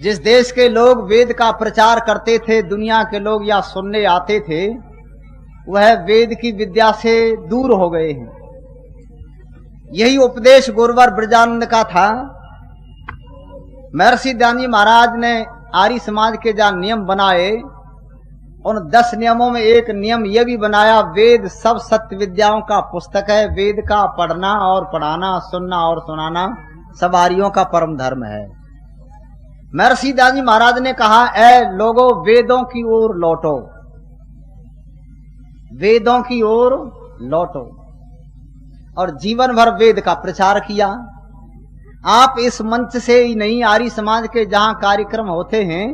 जिस देश के लोग वेद का प्रचार करते थे, दुनिया के लोग या सुनने आते थे, वह वेद की विद्या से दूर हो गए हैं। यही उपदेश गुरुवर ब्रजानंद का था। महर्षि दयानंद महाराज ने आर्य समाज के जहां नियम बनाए, उन 10 नियमों में एक नियम यह भी बनाया, वेद सब सत्य विद्याओं का पुस्तक है। वेद का पढ़ना और पढ़ाना, सुनना और सुनाना सब आर्यों का परम धर्म है। महर्षि दयानंद महाराज ने कहा, ऐ लोगों, वेदों की ओर लौटो, वेदों की ओर लौटो। और जीवन भर वेद का प्रचार किया। आप इस मंच से ही नहीं, आर्य समाज के जहां कार्यक्रम होते हैं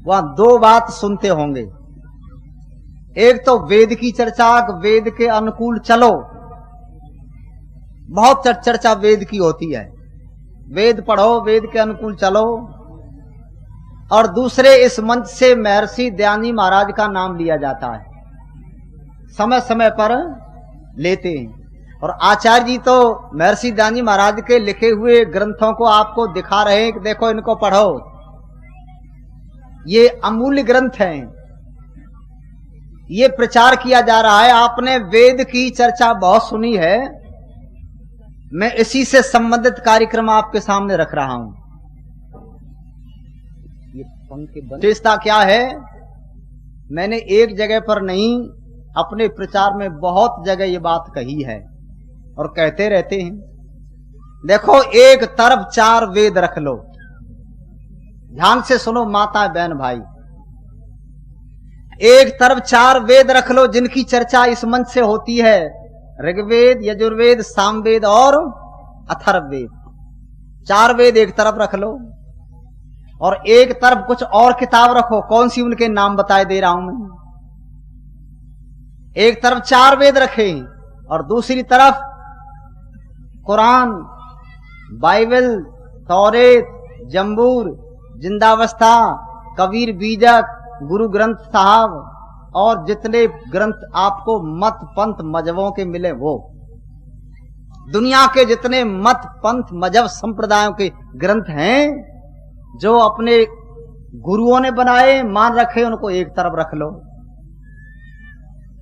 वहां 2 बात सुनते होंगे। एक तो वेद की चर्चा, वेद के अनुकूल चलो, बहुत चर्चा वेद की होती है, वेद पढ़ो, वेद के अनुकूल चलो। और दूसरे, इस मंच से महर्षि दयानंद महाराज का नाम लिया जाता है, समय समय पर लेते हैं। और आचार्य जी तो महर्षि दयानंद महाराज के लिखे हुए ग्रंथों को आपको दिखा रहे हैं कि देखो, इनको पढ़ो, ये अमूल्य ग्रंथ हैं, ये प्रचार किया जा रहा है। आपने वेद की चर्चा बहुत सुनी है, मैं इसी से संबंधित कार्यक्रम आपके सामने रख रहा हूं। ये विशेषता क्या है? मैंने एक जगह पर नहीं, अपने प्रचार में बहुत जगह ये बात कही है और कहते रहते हैं। देखो, एक तरफ 4 वेद रख लो, ध्यान से सुनो माता बहन भाई, एक तरफ 4 वेद रख लो जिनकी चर्चा इस मंच से होती है, ऋग्वेद, यजुर्वेद, सामवेद और अथर्ववेद। 4 वेद एक तरफ रख लो और एक तरफ कुछ और किताब रखो। कौन सी? उनके नाम बताए दे रहा हूं मैं। एक तरफ 4 वेद रखे और दूसरी तरफ कुरान, बाइबल, तौरेत, जंबूर, जिंदावस्था, कबीर बीजक, गुरु ग्रंथ साहब और जितने ग्रंथ आपको मत पंथ मजहबों के मिले, वो दुनिया के जितने मत पंथ मजहब संप्रदायों के ग्रंथ हैं जो अपने गुरुओं ने बनाए, मान रखे, उनको एक तरफ रख लो।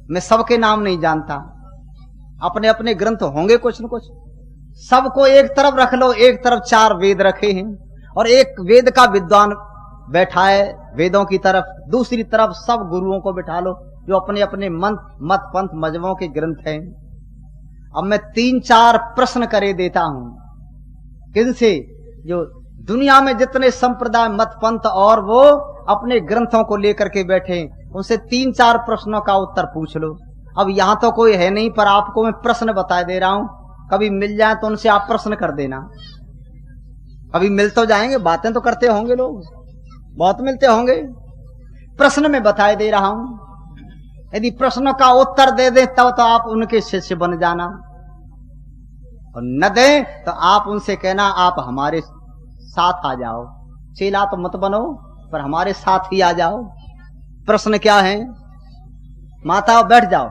मैं सबके नाम नहीं जानता, अपने अपने ग्रंथ होंगे कुछ न कुछ, सबको एक तरफ रख लो। एक तरफ 4 वेद रखे हैं और एक वेद का विद्वान बैठा है वेदों की तरफ, दूसरी तरफ सब गुरुओं को बिठा लो जो अपने अपने मत पंथ मजहबों के ग्रंथ हैं। अब मैं 3-4 प्रश्न करे देता हूं। किनसे? जो दुनिया में जितने संप्रदाय, मत पंथ और वो अपने ग्रंथों को लेकर के बैठे, उनसे 3-4 प्रश्नों का उत्तर पूछ लो। अब यहां तो कोई है नहीं, पर आपको मैं प्रश्न बता दे रहा हूं, कभी मिल जाए तो उनसे आप प्रश्न कर देना। कभी मिल तो जाएंगे, बातें तो करते होंगे लोग, बहुत मिलते होंगे। प्रश्न में बताए दे रहा हूं, यदि प्रश्नों का उत्तर दे दे तब तो आप उनके शिष्य बन जाना, और न दे तो आप उनसे कहना आप हमारे साथ आ जाओ। चेला तो मत बनो, पर हमारे साथ ही आ जाओ। प्रश्न क्या है? माता बैठ जाओ,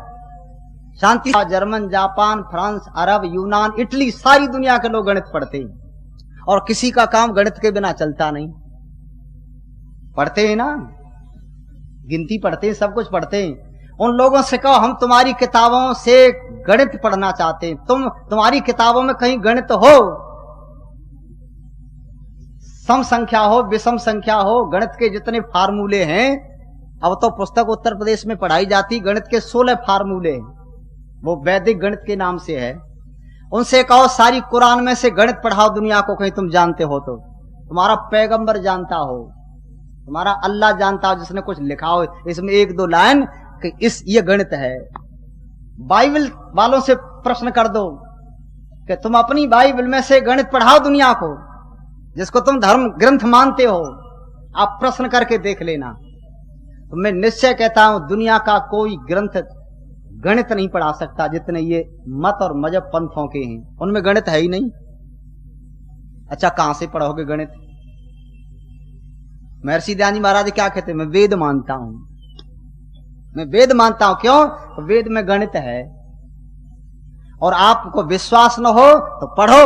शांति। जर्मन, जापान, फ्रांस, अरब, यूनान, इटली, सारी दुनिया के लोग गणित पढ़ते हैं और किसी का काम गणित के बिना चलता नहीं। पढ़ते हैं ना, गिनती पढ़ते हैं, सब कुछ पढ़ते हैं। उन लोगों से कहो हम तुम्हारी किताबों से गणित पढ़ना चाहते हैं, तुम्हारी किताबों में कहीं गणित हो, सम संख्या हो, विषम संख्या हो, गणित के जितने फार्मूले हैं, अब तो पुस्तक उत्तर प्रदेश में पढ़ाई जाती, गणित के 16 फार्मूले हैं, वो वैदिक गणित के नाम से है। उनसे कहो सारी कुरान में से गणित पढ़ाओ दुनिया को, कहीं तुम जानते हो तो, तुम्हारा पैगंबर जानता हो, तुम्हारा अल्लाह जानता हो, जिसने कुछ लिखा हो इसमें 1-2 लाइन कि ये गणित है। बाइबल वालों से प्रश्न कर दो कि तुम अपनी बाइबल में से गणित पढ़ाओ दुनिया को, जिसको तुम धर्म ग्रंथ मानते हो, आप प्रश्न करके देख लेना। तो मैं निश्चय कहता हूं दुनिया का कोई ग्रंथ गणित नहीं पढ़ा सकता जितने ये मत और मजहब पंथों के हैं, उनमें गणित है ही नहीं। अच्छा, कहां से पढ़ोगे गणित? महर्षि दयानंद महाराज क्या कहते हैं? मैं वेद मानता हूं, मैं वेद मानता हूं। क्यों? तो वेद में गणित है। और आपको विश्वास न हो तो पढ़ो,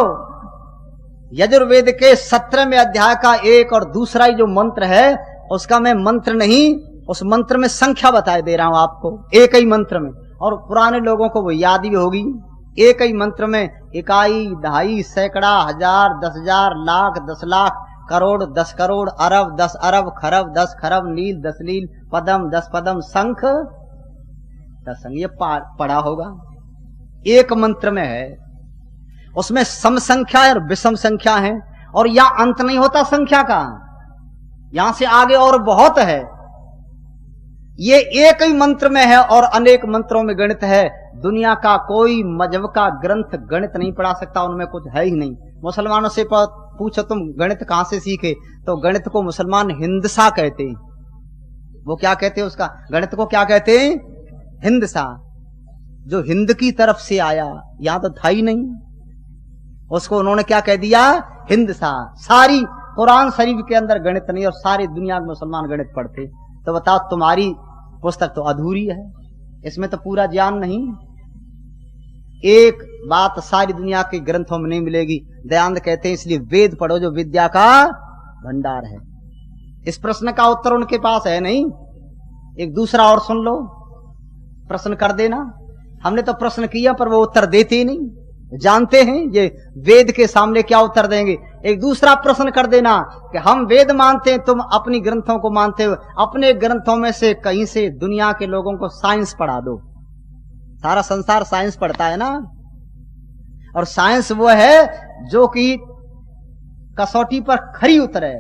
यजुर्वेद के 17वें अध्याय का एक और दूसरा ही जो मंत्र है, उसका मैं मंत्र नहीं, उस मंत्र में संख्या बताए दे रहा हूं आपको, एक ही मंत्र में। और पुराने लोगों को वो याद भी होगी। एक ही मंत्र में इकाई, दहाई, सैकड़ा, हजार, 10,000, लाख, 10 लाख, करोड़, 10 करोड़, अरब, 10 अरब, खरब, 10 खरब, नील, 10 नील, पदम, 10 पदम, शंख, 10 शंख। ये पढ़ा होगा, एक मंत्र में है। उसमें सम संख्या और विषम संख्या है, और यहां अंत नहीं होता संख्या का, यहां से आगे और बहुत है। ये एक ही मंत्र में है और अनेक मंत्रों में गणित है। दुनिया का कोई मजहब का ग्रंथ गणित नहीं पढ़ा सकता, उनमें कुछ है ही नहीं। मुसलमानों से पूछो तुम गणित कहां से सीखे, तो गणित को मुसलमान हिंदसा कहते हैं। वो क्या कहते हैं उसका, गणित को क्या कहते हैं, हिंदसा, जो हिंद की तरफ से आया, यहां तो था ही नहीं, उसको उन्होंने क्या कह दिया, हिंदसा। सारी कुरान शरीफ के अंदर गणित नहीं और सारी दुनिया में मुसलमान गणित पढ़ते। तो बताओ, तुम्हारी पुस्तक तो अधूरी है, इसमें तो पूरा ज्ञान नहीं। एक बात सारी दुनिया के ग्रंथों में नहीं मिलेगी। दयानंद कहते हैं इसलिए वेद पढ़ो जो विद्या का भंडार है। इस प्रश्न का उत्तर उनके पास है नहीं। एक दूसरा और सुन लो, प्रश्न कर देना। हमने तो प्रश्न किया पर वो उत्तर देते ही नहीं, जानते हैं ये वेद के सामने क्या उत्तर देंगे। एक दूसरा प्रश्न कर देना कि हम वेद मानते हैं, तुम अपनी ग्रंथों को मानते हो, अपने ग्रंथों में से कहीं से दुनिया के लोगों को साइंस पढ़ा दो। सारा संसार साइंस पढ़ता है ना, और साइंस वो है जो कि कसौटी पर खरी उतरे,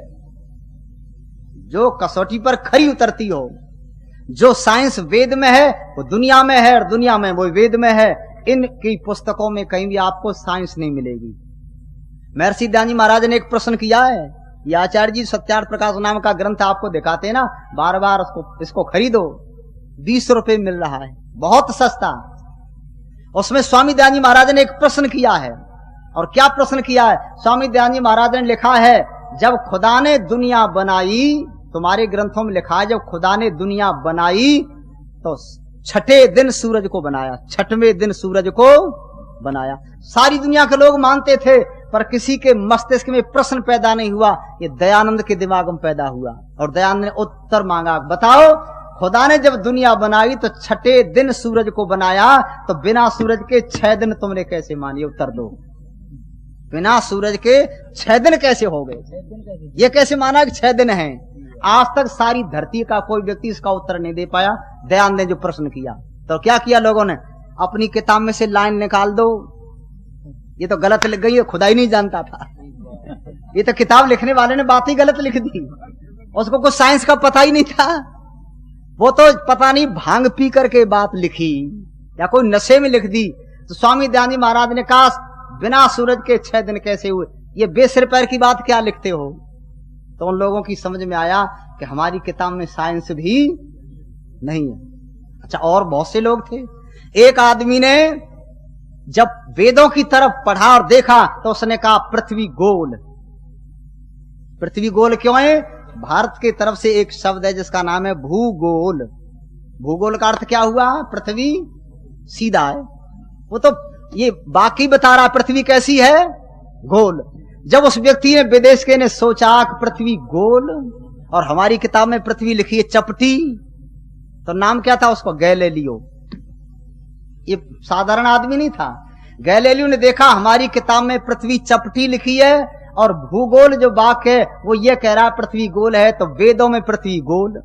जो कसौटी पर खरी उतरती हो। जो साइंस वेद में है वो दुनिया में है, और दुनिया में वो वेद में है। इनकी पुस्तकों में कहीं भी आपको साइंस नहीं मिलेगी। महर्षि दयानंद जी महाराज ने एक प्रश्न किया है, ये आचार्य जी सत्यार्थ प्रकाश नाम का ग्रंथ आपको दिखाते हैं ना, बार बार इसको खरीदो, 20 रुपए मिल रहा है, बहुत सस्ता। उसमें स्वामी दयानंद जी महाराज ने एक प्रश्न किया है, और क्या प्रश्न किया है, स्वामी दयानंद जी महाराज ने लिखा है, जब खुदा ने दुनिया बनाई, तुम्हारे ग्रंथों में लिखा है, जब खुदा ने दुनिया बनाई तो छठे दिन सूरज को बनाया, छठवें दिन सूरज को बनाया। सारी दुनिया के लोग मानते थे, पर किसी के मस्तिष्क में प्रश्न पैदा नहीं हुआ। ये दयानंद के दिमाग में पैदा हुआ, और दयानंद ने उत्तर मांगा, बताओ खुदा ने जब दुनिया बनाई तो छठे दिन सूरज को बनाया, तो बिना सूरज के 6 दिन तुमने कैसे मानी? उत्तर दो, बिना सूरज के 6 दिन कैसे हो गए? ये कैसे माना कि 6 दिन हैं? आज तक सारी धरती का कोई व्यक्ति इसका उत्तर नहीं दे पाया। दयानंद ने जो प्रश्न किया, तो क्या किया लोगों ने, अपनी किताब में से लाइन निकाल दो, ये तो गलत लिख गई है, खुदा ही नहीं जानता था, ये तो किताब लिखने वाले ने बात ही गलत लिख दी, उसको कुछ साइंस का पता ही नहीं था। वो तो पता नहीं भांग पी करके बात लिखी या कोई नशे में लिख दी। तो स्वामी दयानंद जी महाराज ने कहा, बिना सूरज के 6 दिन कैसे हुए? ये बेसिर पैर की बात क्या लिखते हो? तो उन लोगों की समझ में आया कि हमारी किताब में साइंस भी नहीं है। अच्छा, और बहुत से लोग थे। एक आदमी ने जब वेदों की तरफ पढ़ा और देखा तो उसने कहा, पृथ्वी गोल। पृथ्वी गोल क्यों है? भारत की तरफ से एक शब्द है जिसका नाम है भूगोल। भूगोल का अर्थ क्या हुआ? पृथ्वी सीधा है। वो तो ये बाकी बता रहा पृथ्वी कैसी है, गोल। जब उस व्यक्ति ने, विदेश के ने सोचा कि पृथ्वी गोल और हमारी किताब में पृथ्वी लिखी है चपटी, तो नाम क्या था उसको? गैलीलियो। ये साधारण आदमी नहीं था। गैलीलियो ने देखा हमारी किताब में पृथ्वी चपटी लिखी है और भूगोल जो वाक्य है वो ये कह रहा है पृथ्वी गोल है, तो वेदों में पृथ्वी गोल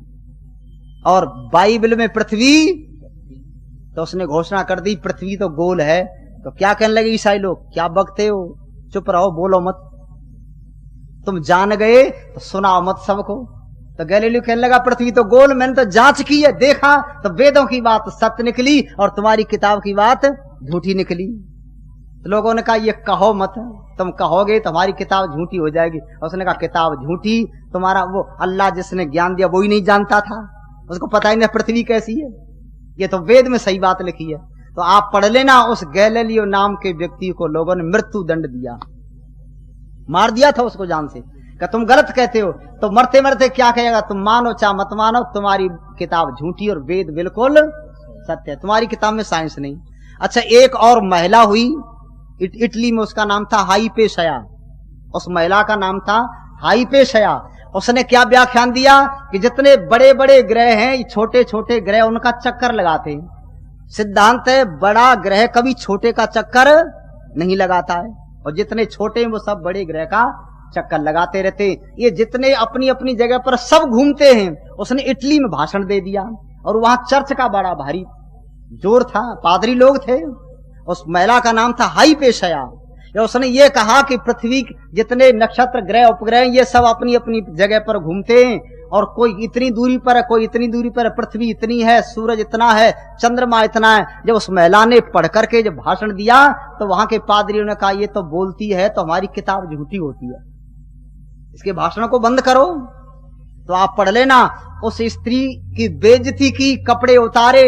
और बाइबल में पृथ्वी, तो उसने घोषणा कर दी पृथ्वी तो गोल है। तो क्या कहने लगे ईसाई लोग, क्या बकते हो, चुप रहो, बोलो मत, तुम जान गए तो सुनाओ मत सबको। तो गैलीलियो कहने लगा पृथ्वी तो गोल, मैंने तो जांच की है, देखा तो वेदों की बात सत्य निकली और तुम्हारी किताब की बात झूठी निकली। तो लोगों ने कहा ये कहो मत, तुम कहोगे तो हमारी किताब झूठी हो जाएगी। उसने कहा किताब झूठी, तुम्हारा वो अल्लाह जिसने ज्ञान दिया वो ही नहीं जानता था, उसको पता ही नहीं पृथ्वी कैसी है, ये तो वेद में सही बात लिखी है। तो आप पढ़ लेना, उस गैलीलियो नाम के व्यक्ति को लोगों ने मृत्यु दंड दिया, मार दिया था उसको जान से, कि तुम गलत कहते हो। तो मरते मरते क्या कहेगा, तुम मानो चाहे मत मानो, तुम्हारी किताब झूठी और वेद बिल्कुल सत्य है, तुम्हारी किताब में साइंस नहीं। अच्छा, एक और महिला हुई इटली में, उसका नाम था हाइपेशया, उस महिला का नाम था हाइपेशया। उसने क्या व्याख्यान दिया कि जितने बड़े बड़े ग्रह हैं, छोटे छोटे ग्रह उनका चक्कर लगाते हैं। सिद्धांत है बड़ा ग्रह कभी छोटे का चक्कर नहीं लगाता है, और जितने छोटे हैं वो सब बड़े ग्रह का चक्कर लगाते रहते हैं। ये जितने अपनी अपनी जगह पर सब घूमते हैं। उसने इटली में भाषण दे दिया और वहां चर्च का बड़ा भारी जोर था, पादरी लोग थे। उस महिला का नाम था हाइपेशया। उसने ये कहा कि पृथ्वी जितने नक्षत्र ग्रह उपग्रह ये सब अपनी अपनी जगह पर घूमते हैं, और कोई इतनी दूरी पर है, कोई इतनी दूरी पर है, पृथ्वी इतनी है, सूरज इतना है, चंद्रमा इतना है। जब उस महिला ने पढ़ करके जब भाषण दिया तो वहां के पादरियों ने कहा ये तो बोलती है तो हमारी किताब झूठी होती है, इसके भाषण को बंद करो। तो आप पढ़ लेना। उस स्त्री की बेइज्जती की, कपड़े उतारे,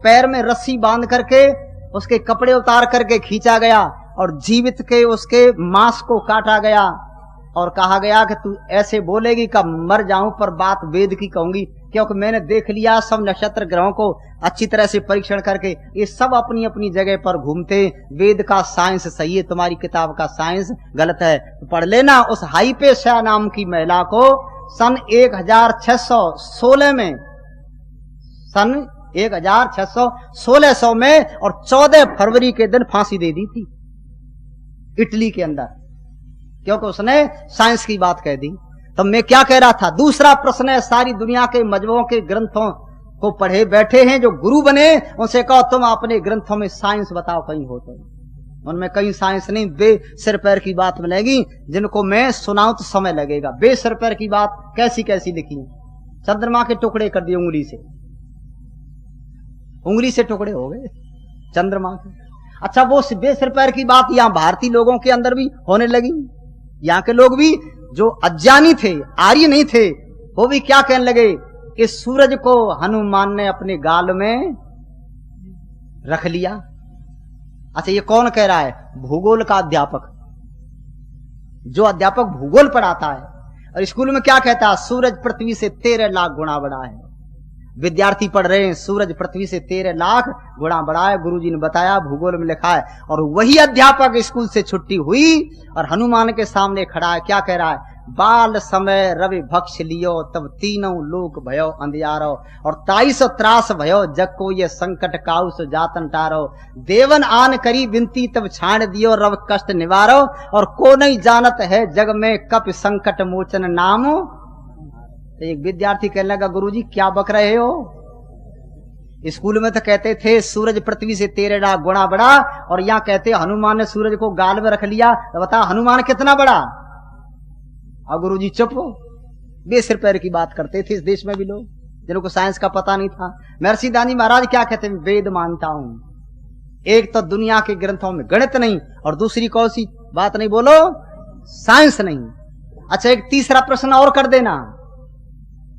पैर में रस्सी बांध करके उसके कपड़े उतार करके खींचा गया और जीवित के उसके मांस को काटा गया और कहा गया कि तू ऐसे बोलेगी कब मर जाऊं, पर बात वेद की कहूंगी, क्योंकि मैंने देख लिया सब नक्षत्र ग्रहों को अच्छी तरह से परीक्षण करके, ये सब अपनी अपनी जगह पर घूमते। वेद का साइंस सही है, तुम्हारी किताब का साइंस गलत है। तो पढ़ लेना। उस हाइपेशया नाम की महिला को सन 1616 में, सन 1616 में और 14 फरवरी के दिन फांसी दे दी थी इटली के अंदर, क्योंकि उसने साइंस की बात कह दी। तो मैं क्या कह रहा था, दूसरा प्रश्न है, सारी दुनिया के मजहबों के ग्रंथों को पढ़े बैठे हैं जो गुरु बने, उनसे कहो तुम अपने ग्रंथों में साइंस बताओ, कहीं हो तो। उनमें कहीं साइंस नहीं, बे सिर पैर की बात मिलेगी जिनको मैं सुनाऊं तो समय लगेगा। बे सिर पैर की बात कैसी कैसी लिखी है। चंद्रमा के टुकड़े कर दिए उंगली से, उंगली से टुकड़े हो गए चंद्रमा के। अच्छा, वो बेसिर पैर की बात यहाँ भारतीय लोगों के अंदर भी होने लगी। यहाँ के लोग भी जो अज्ञानी थे, आर्य नहीं थे, वो भी क्या कहने लगे कि सूरज को हनुमान ने अपने गाल में रख लिया। अच्छा, ये कौन कह रहा है? भूगोल का अध्यापक, जो अध्यापक भूगोल पढ़ाता है। और स्कूल में क्या कहता है? सूरज पृथ्वी से 13 लाख गुना बड़ा है। विद्यार्थी पढ़ रहे हैं सूरज पृथ्वी से 13 लाख गुना बड़ा है, गुरुजी ने बताया, भूगोल में लिखा है। और वही अध्यापक स्कूल से छुट्टी हुई और हनुमान के सामने खड़ा है, क्या कह रहा है? बाल समय रवि भक्ष लियो, तब तीनों लोक भयो अंधियारो, और 23 त्रास भयो, जग को ये संकट काउस जातन टारो, देवन आन करी विनती तब छाण दियो, रव कष्ट निवारो, और को नहीं जानत है जग में कप संकट मोचन नाम। एक विद्यार्थी कहने लगा, गुरुजी क्या बक रहे हो? स्कूल में तो कहते थे सूरज पृथ्वी से 13 लाख गुना बड़ा, और यहाँ कहते हनुमान ने सूरज को गाल में रख लिया। तो बता हनुमान कितना बड़ा? और गुरुजी चुप हो। बेसिर पैर की बात करते थे इस देश में भी लोग, जिनको साइंस का पता नहीं था। महर्षि दानी महाराज क्या कहते हैं? वेद मानता हूं। एक तो दुनिया के ग्रंथों में गणित नहीं, और दूसरी कौन सी बात नहीं बोलो? साइंस नहीं। अच्छा, एक तीसरा प्रश्न और कर देना।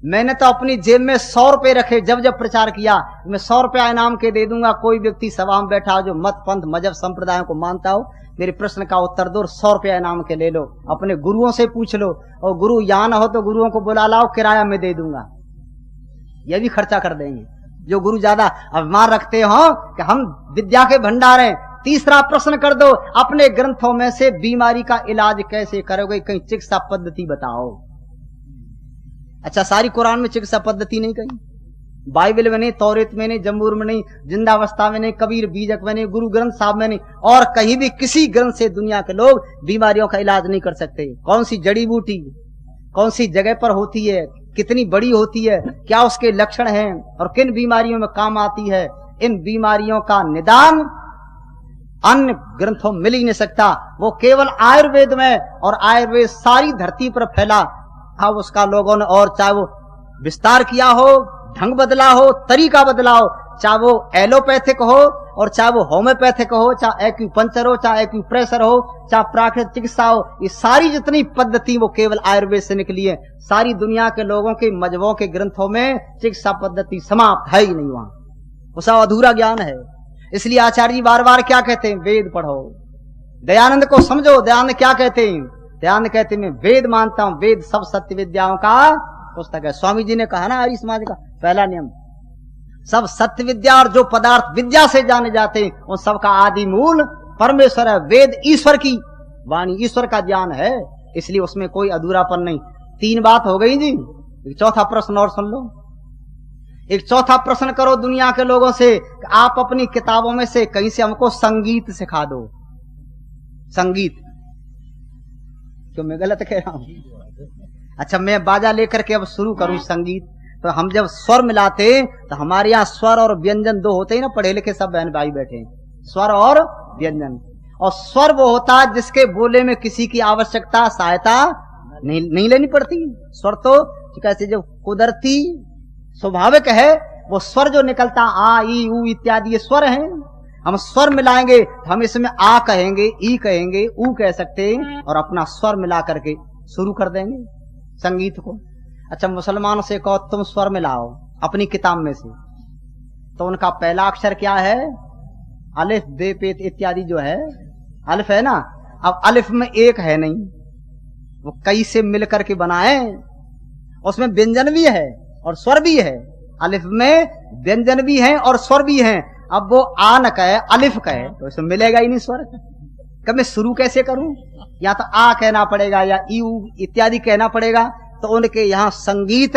मैंने तो अपनी जेब में 100 रुपए रखे, जब जब प्रचार किया, मैं 100 रुपया इनाम के दे दूंगा। कोई व्यक्ति सभा में बैठा हो जो मत पंथ मजहब संप्रदायों को मानता हो, मेरे प्रश्न का उत्तर दो, 100 रुपया इनाम के ले लो, अपने गुरुओं से पूछ लो, और गुरु यहाँ ना हो तो गुरुओं को बुला लाओ, किराया में दे दूंगा, यह भी खर्चा कर देंगे। जो गुरु ज्यादा अभिमान रखते हो कि हम विद्या के भंडार हैं। तीसरा प्रश्न कर दो, अपने ग्रंथों में से बीमारी का इलाज कैसे करोगे? कहीं चिकित्सा पद्धति बताओ। अच्छा, सारी कुरान में चिकित्सा पद्धति नहीं, कहीं बाइबल में नहीं, तौरेत में नहीं, जंबूर में नहीं, जिंदावस्था में नहीं, कबीर बीजक में नहीं, गुरु ग्रंथ साहब में नहीं, और कहीं भी किसी ग्रंथ से दुनिया के लोग बीमारियों का इलाज नहीं कर सकते। कौन सी जड़ी बूटी कौन सी जगह पर होती है, कितनी बड़ी होती है, क्या उसके लक्षण हैं, और किन बीमारियों में काम आती है, इन बीमारियों का निदान अन्य ग्रंथों में मिल ही नहीं सकता। वो केवल आयुर्वेद में, और आयुर्वेद सारी धरती पर फैला। अब उसका लोगों ने और चाहे वो विस्तार किया हो, ढंग बदला हो, तरीका बदला हो, चाहे वो एलोपैथिक हो और चाहे वो होम्योपैथिक हो, चाहे एक्यूपंक्चर हो, चाहे एक्यूप्रेशर हो, चाहे प्राकृतिक चिकित्सा हो, ये सारी जितनी पद्धति वो केवल आयुर्वेद से निकली है। सारी दुनिया के लोगों के मजहबों के ग्रंथों में चिकित्सा पद्धति समाप्त है ही नहीं, वहां वो सब अधूरा ज्ञान है। इसलिए आचार्य जी बार बार क्या कहते हैं? वेद पढ़ो। दयानंद को समझो, दयानंद क्या कहते हैं? दयानंद कहते हैं मैं वेद मानता हूं, वेद सब सत्य विद्याओं का पुस्तक है। स्वामी जी ने कहा ना आर्य समाज का पहला नियम, सब सत्य विद्या और जो पदार्थ विद्या से जाने जाते हैं उन सबका आदि मूल परमेश्वर है। वेद ईश्वर की वाणी, ईश्वर का ज्ञान है। इसलिए उसमें कोई अधूरापन नहीं। 3 बात हो गई जी। एक चौथा प्रश्न और सुन लो। एक चौथा प्रश्न करो दुनिया के लोगों से कि आप अपनी किताबों में से कहीं से हमको संगीत सिखा दो। संगीत क्यों, मैं गलत कह रहा हूं? अच्छा, मैं बाजा लेकर के अब शुरू करूं संगीत, तो हम जब स्वर मिलाते तो हमारे यहाँ स्वर और व्यंजन 2 होते हैं ना। पढ़े लिखे सब बहन भाई बैठे हैं, स्वर और व्यंजन। और स्वर वो होता है जिसके बोले में किसी की आवश्यकता सहायता नहीं लेनी पड़ती। स्वर तो कैसे जो कुदरती स्वाभाविक है, वो स्वर जो निकलता आ ई ऊ इत्यादि ये स्वर हैं। हम स्वर मिलाएंगे तो हम इसमें आ कहेंगे, ई कहेंगे, ऊ कह सकते हैं और अपना स्वर मिला करके शुरू कर देंगे संगीत को। अच्छा, मुसलमानों से कहो तुम स्वर मिलाओ अपनी किताब में से, तो उनका पहला अक्षर क्या है? अलिफ बे पेत इत्यादि जो है, अलिफ है ना। अब अलिफ में एक है नहीं, वो कई से मिलकर के बनाए, उसमें व्यंजन भी है और स्वर भी है। अलिफ में व्यंजन भी है और स्वर भी है। अब वो आ न कहे अलिफ कहे तो इसमें मिलेगा ही नहीं स्वर। कब मैं शुरू कैसे करूं? या तो आ कहना पड़ेगा या ई ऊ इत्यादि कहना पड़ेगा। तो उनके यहाँ संगीत,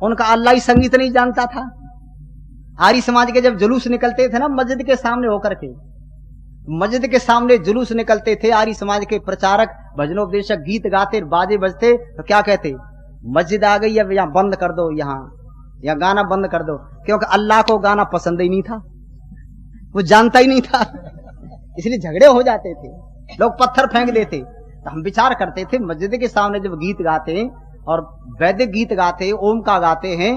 उनका अल्लाह ही संगीत नहीं जानता था। आर्य समाज के जब जुलूस निकलते थे ना मस्जिद के सामने होकर के, मस्जिद के सामने जुलूस निकलते थे आर्य समाज के प्रचारक, भजनोपदेशक, गीत गाते, बाजे बजते, तो क्या कहते? मस्जिद आ गई, अब यहाँ बंद कर दो, यहाँ गाना बंद कर दो। क्योंकि अल्लाह को गाना पसंद ही नहीं था, वो जानता ही नहीं था, इसलिए झगड़े हो जाते थे, लोग पत्थर फेंक देते। तो हम विचार करते थे मस्जिद के सामने जब गीत गाते हैं और वैदिक गीत गाते, ओम का गाते हैं,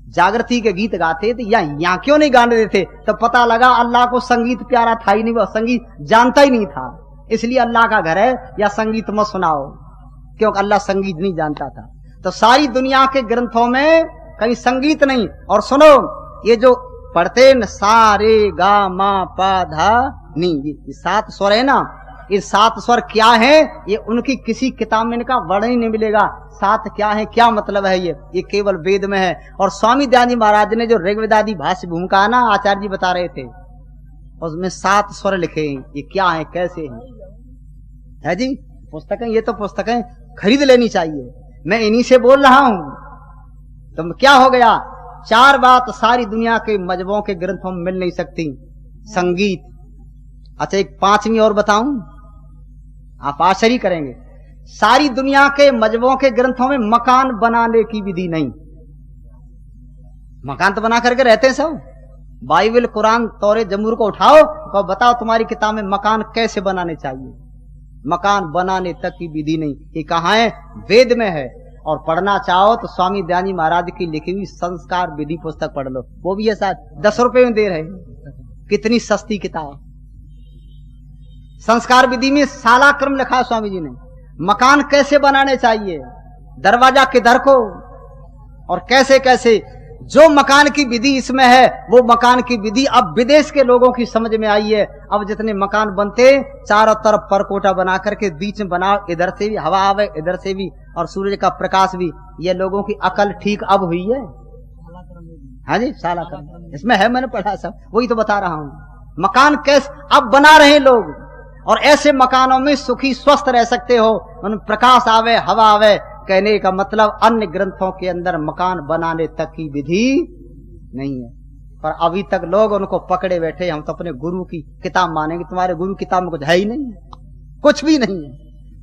जागृति के गीत गाते, तो यहाँ क्यों नहीं गाने देते? तो पता लगा अल्लाह को संगीत प्यारा था ही नहीं, वो संगीत जानता ही नहीं था। इसलिए अल्लाह का घर है या संगीत मत सुनाओ, क्योंकि अल्लाह संगीत नहीं जानता था। तो सारी दुनिया के ग्रंथों में कहीं संगीत नहीं। और सुनो, ये जो पढ़ते न सा रे गा मा पा धा नी, ये 7 स्वर है ना, ये 7 स्वर क्या है? ये उनकी किसी किताब में इनका वर्णन ही नहीं मिलेगा। 7 क्या है, क्या मतलब है? ये केवल वेद में है। और स्वामी दयानंद जी महाराज ने जो ऋग्वेदादि भाष्य भूमिका ना आचार्य जी बता रहे थे, उसमें 7 स्वर लिखे हैं। ये क्या है, कैसे है जी? पुस्तकें, ये तो पुस्तकें खरीद लेनी चाहिए। मैं इन्हीं से बोल रहा हूं। तो क्या हो गया? 4 बात सारी दुनिया के मजहबों के ग्रंथों में मिल नहीं सकती। संगीत। अच्छा, एक 5वीं और बताऊं, आप आश्चर्य करेंगे। सारी दुनिया के मजहबों के ग्रंथों में मकान बनाने की विधि नहीं। मकान तो बना करके रहते हैं सब। बाइबल, कुरान, तौरेत, जबूर को उठाओ तो बताओ तुम्हारी किताब में मकान कैसे बनाने चाहिए। मकान बनाने तक की विधि नहीं। ये कहाँ है? वेद में है। और पढ़ना चाहो तो स्वामी दयानंद जी महाराज की लिखी हुई संस्कार विधि पुस्तक पढ़ लो, वो भी है शायद 10 रुपए में दे रहे हैं। कितनी सस्ती किताब। संस्कार विधि में साला क्रम लिखा है स्वामी जी ने। मकान कैसे बनाने चाहिए, दरवाजा किधर को, और कैसे कैसे। जो मकान की विधि इसमें है वो मकान की विधि अब विदेश के लोगों की समझ में आई है। अब जितने मकान बनते, चारों तरफ परकोटा बना करके बीच में बनाओ, इधर से भी हवा आवे, इधर से भी, और सूर्य का प्रकाश भी। ये लोगों की अकल ठीक अब हुई है। हाँ जी, साला क्रम इसमें है, मैंने पढ़ा सब, वही तो बता रहा हूं। मकान कैसे अब बना रहे लोग, और ऐसे मकानों में सुखी स्वस्थ रह सकते हो, उनमें प्रकाश आवे, हवा आवे। कहने का मतलब अन्य ग्रंथों के अंदर मकान बनाने तक की विधि नहीं है। पर अभी तक लोग उनको पकड़े बैठे, हम तो अपने गुरु की किताब मानेंगे। तुम्हारे गुरु की किताब में कुछ है ही नहीं, कुछ भी नहीं है,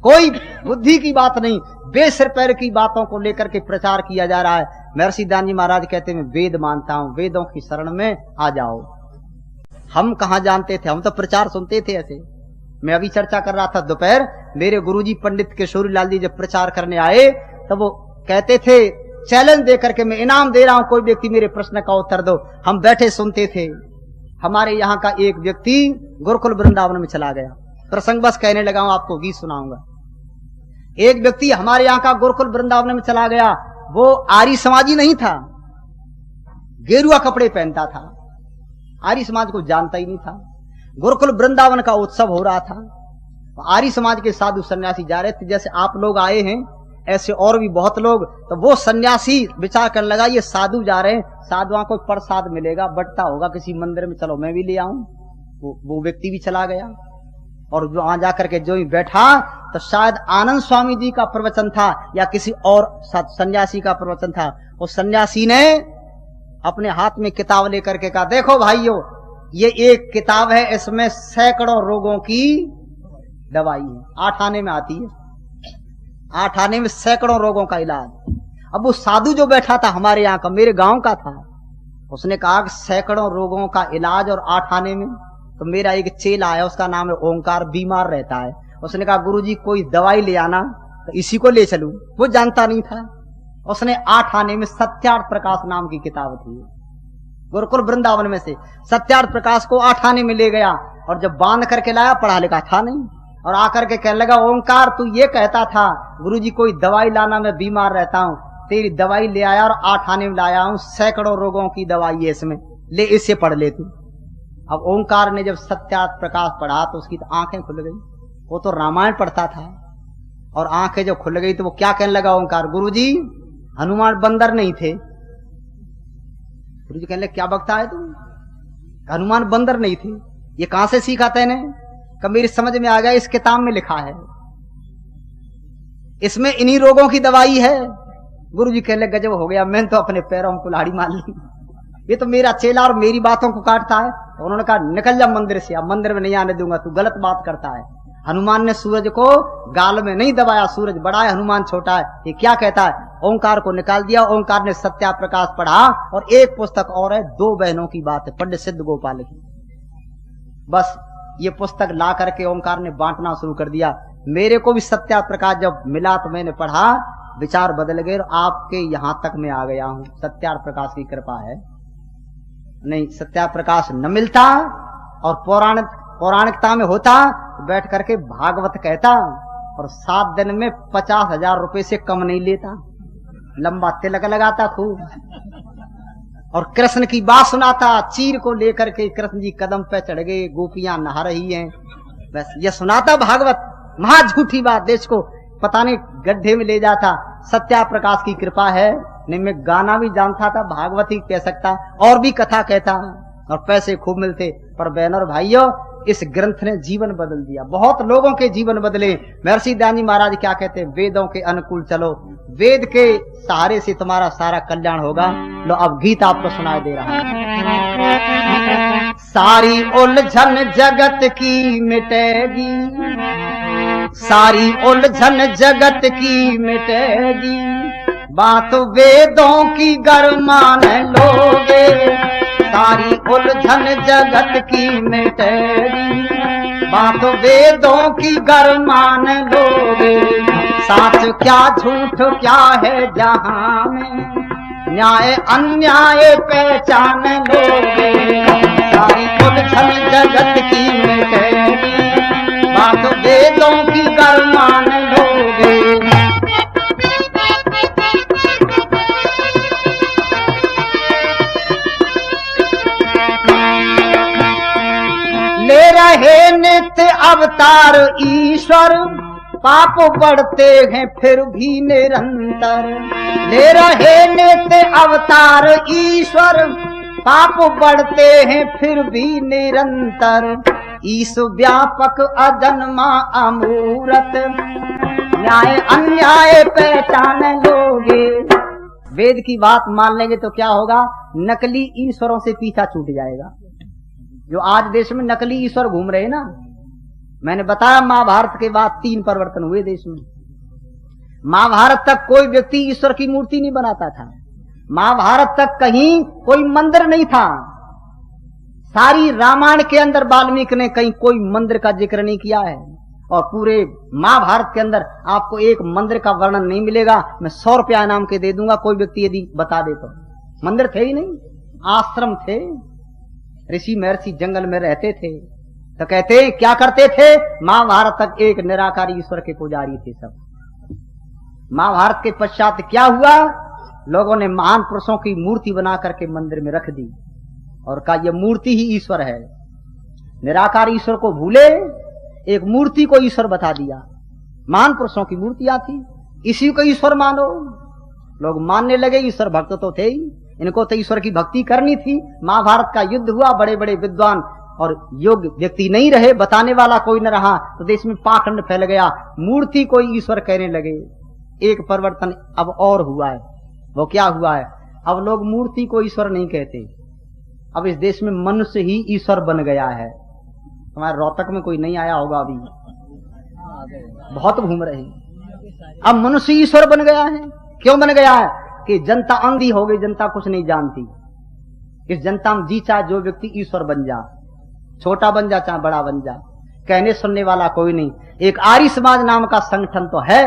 कोई बुद्धि की बात नहीं। बेसिर पैर की बातों को लेकर के प्रचार किया जा रहा है। महर्षि दयानंद जी महाराज कहते हैं मैं वेद मानता हूं, वेदों की शरण में आ जाओ। हम कहां जानते थे, हम तो प्रचार सुनते थे ऐसे। मैं अभी चर्चा कर रहा था दोपहर, मेरे गुरुजी पंडित किशोरीलाल जी जब प्रचार करने आए तब वो कहते थे चैलेंज दे करके मैं इनाम दे रहा हूं, कोई व्यक्ति मेरे प्रश्न का उत्तर दो। हम बैठे सुनते थे। हमारे यहाँ का एक व्यक्ति गुरुकुल वृंदावन में चला गया। प्रसंग बस कहने लगा हूं, आपको गीत सुनाऊंगा। एक व्यक्ति हमारे यहाँ का गुरुकुल वृंदावन में चला गया। वो आर्य समाजी नहीं था, गेरुआ कपड़े पहनता था, आर्य समाज को जानता ही नहीं था। गुरुकुल वृंदावन का उत्सव हो रहा था, आर्य समाज के साधु सन्यासी जा रहे थे। जैसे आप लोग आए हैं ऐसे और भी बहुत लोग। तो वो सन्यासी विचार करने लगा ये साधु जा रहे हैं, साधुओं को प्रसाद मिलेगा, बंटता होगा किसी मंदिर में, चलो मैं भी ले आऊं। वो व्यक्ति भी चला गया और जो वहां जाकर के जो ही बैठा तो शायद आनंद स्वामी जी का प्रवचन था या किसी और सन्यासी का प्रवचन था। उस सन्यासी ने अपने हाथ में किताब लेकर के कहा, देखो भाइयों, ये एक किताब है, इसमें सैकड़ों रोगों की दवाई है। 8 आने में आती है, 8 आने में सैकड़ों रोगों का इलाज। अब वो साधु जो बैठा था हमारे यहाँ का, मेरे गांव का था, उसने कहा कि सैकड़ों रोगों का इलाज और 8 आने में। तो मेरा एक चेला है, उसका नाम है ओंकार, बीमार रहता है। उसने कहा, गुरुजी कोई दवाई ले आना, तो इसी को ले चलूं। वो जानता नहीं था। उसने 8 आने में सत्यार्थ प्रकाश नाम की किताब थी, गुरुकुल वृंदावन में से सत्यार्थ प्रकाश को 8 आने में ले गया। और जब बांध करके लाया, पढ़ा लिखा था नहीं, और आकर के कहने लगा, ओंकार तू ये कहता था गुरुजी कोई दवाई लाना, मैं बीमार रहता हूं, तेरी दवाई ले आया और 8 आने में लाया हूं, सैकड़ों रोगों की दवाई है इसमें, ले इससे पढ़ ले तू। अब ओंकार ने जब सत्यार्थ प्रकाश पढ़ा तो उसकी तो आंखें खुल गई। वो तो रामायण पढ़ता था, और आंखें जब खुल गई तो वो क्या कहने लगा, ओंकार गुरुजी हनुमान बंदर नहीं थे। गुरुजी कहने लगे, क्या बकता है तू, हनुमान बंदर नहीं थे, ये कहां से सीखा तेने? कब मेरी समझ में आ गया, इस किताब में लिखा है, इसमें इन्हीं रोगों की दवाई है। गुरुजी कहने लगे, गजब हो गया, मैंने तो अपने पैरों में कुल्हाड़ी मार ली, ये तो मेरा चेला और मेरी बातों को काटता है। उन्होंने कहा, निकल जा मंदिर से, अब मंदिर में नहीं आने दूंगा, तू गलत बात करता है। हनुमान ने सूरज को गाल में नहीं दबाया, सूरज बड़ा है, हनुमान छोटा है, ये क्या कहता है? ओंकार को निकाल दिया। ओंकार ने सत्या प्रकाश पढ़ा, और एक पुस्तक और है, 2 बहनों की बात है, पंडित सिद्ध गोपाल की। बस ये पुस्तक ला करके ओंकार ने बांटना शुरू कर दिया। मेरे को भी सत्या प्रकाश जब मिला तो मैंने पढ़ा, विचार बदल गए, आपके यहां तक मैं आ गया हूं। सत्यार्थ प्रकाश की कृपा है। नहीं, सत्यार्थ प्रकाश न मिलता और पौराणिकता में होता तो बैठ करके भागवत कहता, और 7 दिन में 50,000 रुपए से कम नहीं लेता, लंबा तिलक लगाता खूब, और कृष्ण की बात सुनाता। चीर को लेकर के कृष्ण जी कदम पे चढ़ गए, गोपियां नहा रही हैं, बस ये सुनाता भागवत। महा झूठी बात, देश को पता नहीं गड्ढे में ले जाता। सत्या प्रकाश की कृपा है, नहीं मैं गाना भी जानता था, भागवत ही कह सकता, और भी कथा कहता, और पैसे खूब मिलते। पर बहनों और भाइयों, इस ग्रंथ ने जीवन बदल दिया, बहुत लोगों के जीवन बदले। महर्षि दयानंद महाराज क्या कहते हैं, वेदों के अनुकूल चलो, वेद के सहारे से तुम्हारा सारा कल्याण होगा। लो अब गीत आपको सुनाई दे रहा है। सारी उलझन जगत की मिटेगी, सारी उलझन जगत की मिटेगी, बात वेदों की गर मान लोगे, सारी उलझन जगत की मिटेगी, बात वेदों की गर मान लोगे, सच क्या झूठ क्या है जहां में, न्याय अन्याय पहचान लोगे, सारी उलझन जगत की मिटेगी, बात वेदों की गर मान लोगे। ले रहे नित्य अवतार ईश्वर, पाप बढ़ते हैं फिर भी निरंतर, ले रहे नित्य अवतार ईश्वर, पाप बढ़ते हैं फिर भी निरंतर, ईश व्यापक अजन्मा अमूर्त, न्याय अन्याय पहचान लोगे। वेद की बात मान लेंगे तो क्या होगा, नकली ईश्वरों से पीछा छूट जाएगा। जो आज देश में नकली ईश्वर घूम रहे हैं ना, मैंने बताया महाभारत के बाद 3 परिवर्तन हुए देश में। महाभारत तक कोई व्यक्ति ईश्वर की मूर्ति नहीं बनाता था, महाभारत तक कहीं कोई मंदिर नहीं था, सारी रामायण के अंदर वाल्मीकि ने कहीं कोई मंदिर का जिक्र नहीं किया है, और पूरे महाभारत के अंदर आपको एक मंदिर का वर्णन नहीं मिलेगा। मैं 100 रुपया इनाम के दे दूंगा कोई व्यक्ति यदि बता दे तो। मंदिर थे ही नहीं, आश्रम थे, ऋषि महर्षि जंगल में रहते थे। तो कहते क्या करते थे, महाभारत तक एक निराकार ईश्वर के पुजारी थे सब। महाभारत के पश्चात क्या हुआ, लोगों ने महान पुरुषों की मूर्ति बना करके मंदिर में रख दी और कहा यह मूर्ति ही ईश्वर है। निराकार ईश्वर को भूले, एक मूर्ति को ईश्वर बता दिया। महान पुरुषों की मूर्तियां थी, इसी को ईश्वर मानो। लोग मानने लगे, ईश्वर भक्त तो थे ही, इनको तो ईश्वर की भक्ति करनी थी। महाभारत का युद्ध हुआ, बड़े बड़े विद्वान और योग्य व्यक्ति नहीं रहे, बताने वाला कोई न रहा, तो देश में पाखंड फैल गया, मूर्ति को ईश्वर कहने लगे। एक परिवर्तन अब और हुआ है। वो क्या हुआ है? अब लोग मूर्ति को ईश्वर नहीं कहते, अब इस देश में मनुष्य ही ईश्वर बन गया है। हमारे रोहतक में कोई नहीं आया होगा, अभी बहुत घूम रहे हैं। अब मनुष्य ईश्वर बन गया है। क्यों बन गया है? कि जनता अंधी हो गई, जनता कुछ नहीं जानती। इस जनता में जी चाहे जो व्यक्ति ईश्वर बन जा, छोटा बन जा चाहे बड़ा बन जा, कहने सुनने वाला कोई नहीं। एक आर्य समाज नाम का संगठन तो है,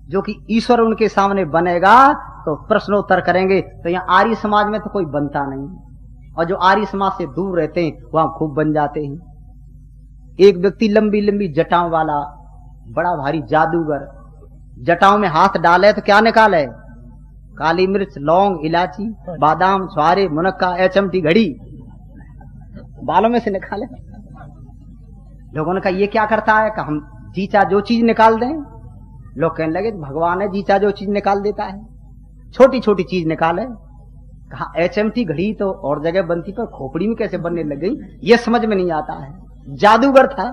जो कि ईश्वर उनके सामने बनेगा तो प्रश्नोत्तर करेंगे, तो यहाँ आर्य समाज में तो कोई बनता नहीं, और जो आर्य समाज से दूर रहते हैं वहां खूब बन जाते हैं। एक व्यक्ति लंबी लंबी जटाओं वाला, बड़ा भारी जादूगर, जटाओं में हाथ डाले तो क्या निकाले? काली मिर्च, लौंग, इलायची, बादाम, छुआरे, मुनक्का, एचमटी, घड़ी बालों में से निकाले। लोगों ने कहा ये क्या करता है? कि हम जीचा जो चीज निकाल दें। लोग कहने लगे भगवान है, जीचा जो चीज निकाल देता है, छोटी छोटी चीज निकाले। कहा एचएमटी घड़ी तो और जगह बनती, पर खोपड़ी में कैसे बनने लग गई, ये समझ में नहीं आता है। जादूगर था,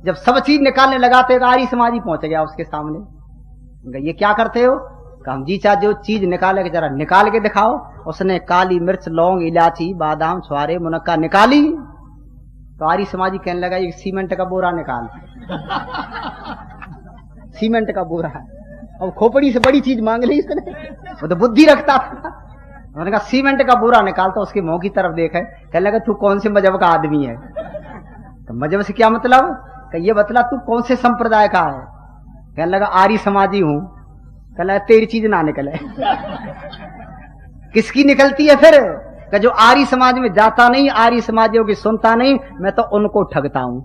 जब सब चीज निकालने लगा तो एक आर्य समाजी पहुंच गया उसके सामने। ये क्या करते हो? हम जीचा जो चीज निकाले, जरा निकाल के दिखाओ। उसने काली मिर्च, लौंग, इलायची, बादाम, छुआरे, मुनक्का निकाली, तो आर्य समाजी कहने लगा ये सीमेंट का बोरा निकाल। सीमेंट का बोरा है, अब खोपड़ी से बड़ी चीज मांग ली इसने, वो तो बुद्धि रखता था। उन्होंने कहा सीमेंट का बोरा निकाल, तो उसके मुंह की तरफ देखे, कहने लगा तू कौन से मजहब का आदमी है? तो मजहब से क्या मतलब? ये बतला तू कौन से संप्रदाय का है? कहने लगा आर्य समाजी हूं। कहने लगा तेरी चीज ना निकले। किसकी निकलती है फिर? कि जो आर्य समाज में जाता नहीं, आर्य समाजियों की सुनता नहीं, मैं तो उनको ठगता हूं।